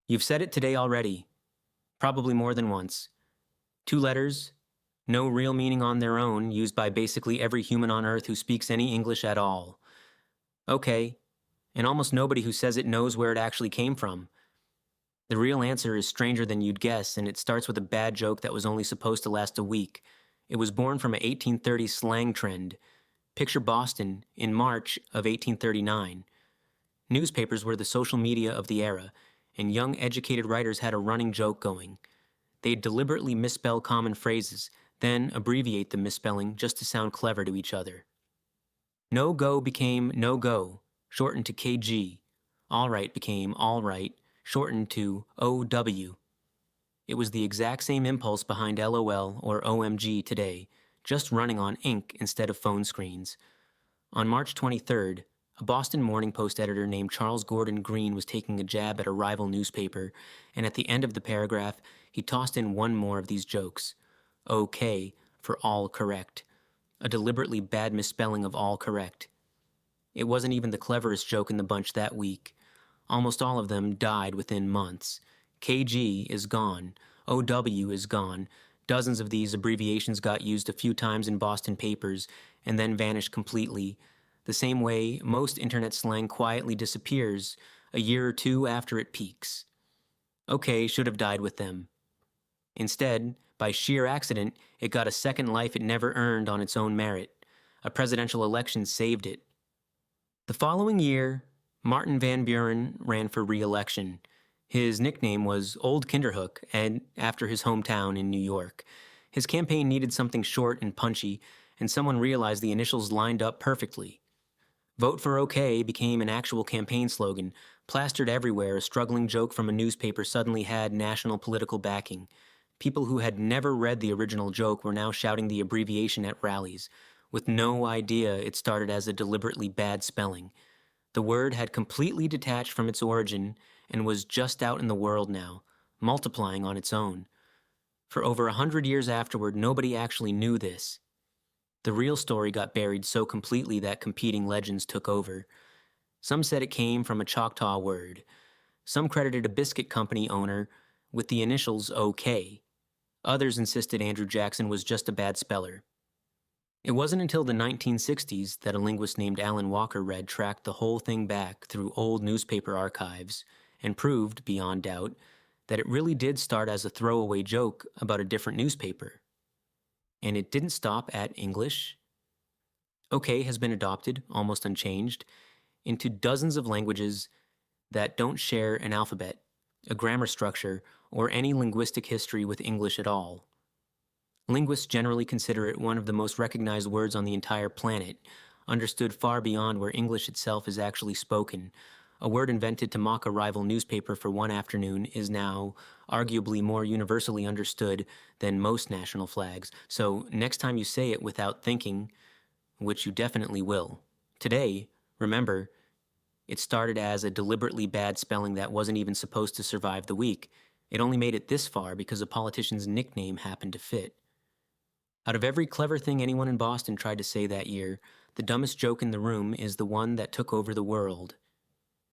You've said it today already, probably more than once. Two letters, no real meaning on their own, used by basically every human on Earth who speaks any English at all. Okay, and almost nobody who says it knows where it actually came from. The real answer is stranger than you'd guess, and it starts with a bad joke that was only supposed to last a week. It was born from an 1830s slang trend. Picture Boston in March of 1839. Newspapers were the social media of the era, and young educated writers had a running joke going. They'd deliberately misspell common phrases, then abbreviate the misspelling just to sound clever to each other. No go became no go, shortened to KG. All right became all right, shortened to OW. It was the exact same impulse behind LOL or OMG today, just running on ink instead of phone screens. On March 23rd, a Boston Morning Post editor named Charles Gordon Green was taking a jab at a rival newspaper, and at the end of the paragraph, he tossed in one more of these jokes. OK for all correct. A deliberately bad misspelling of all correct. It wasn't even the cleverest joke in the bunch that week. Almost all of them died within months. KG is gone. OW is gone. Dozens of these abbreviations got used a few times in Boston papers and then vanished completely, the same way most internet slang quietly disappears a year or two after it peaks. OK should have died with them. Instead, by sheer accident, it got a second life it never earned on its own merit. A presidential election saved it. The following year, Martin Van Buren ran for re-election. His nickname was Old Kinderhook, and after his hometown in New York. His campaign needed something short and punchy, and someone realized the initials lined up perfectly. Vote for OK became an actual campaign slogan. Plastered everywhere, a struggling joke from a newspaper suddenly had national political backing. People who had never read the original joke were now shouting the abbreviation at rallies, with no idea it started as a deliberately bad spelling. The word had completely detached from its origin and was just out in the world now, multiplying on its own. For over 100 years afterward, nobody actually knew this. The real story got buried so completely that competing legends took over. Some said it came from a Choctaw word. Some credited a biscuit company owner with the initials OK. Others insisted Andrew Jackson was just a bad speller. It wasn't until the 1960s that a linguist named Alan Walker Red tracked the whole thing back through old newspaper archives and proved, beyond doubt, that it really did start as a throwaway joke about a different newspaper. And it didn't stop at English. OK has been adopted, almost unchanged, into dozens of languages that don't share an alphabet, a grammar structure, or any linguistic history with English at all. Linguists generally consider it one of the most recognized words on the entire planet, understood far beyond where English itself is actually spoken. A word invented to mock a rival newspaper for one afternoon is now arguably more universally understood than most national flags, so next time you say it without thinking, which you definitely will. Today, remember, it started as a deliberately bad spelling that wasn't even supposed to survive the week. It only made it this far because a politician's nickname happened to fit. Out of every clever thing anyone in Boston tried to say that year, the dumbest joke in the room is the one that took over the world.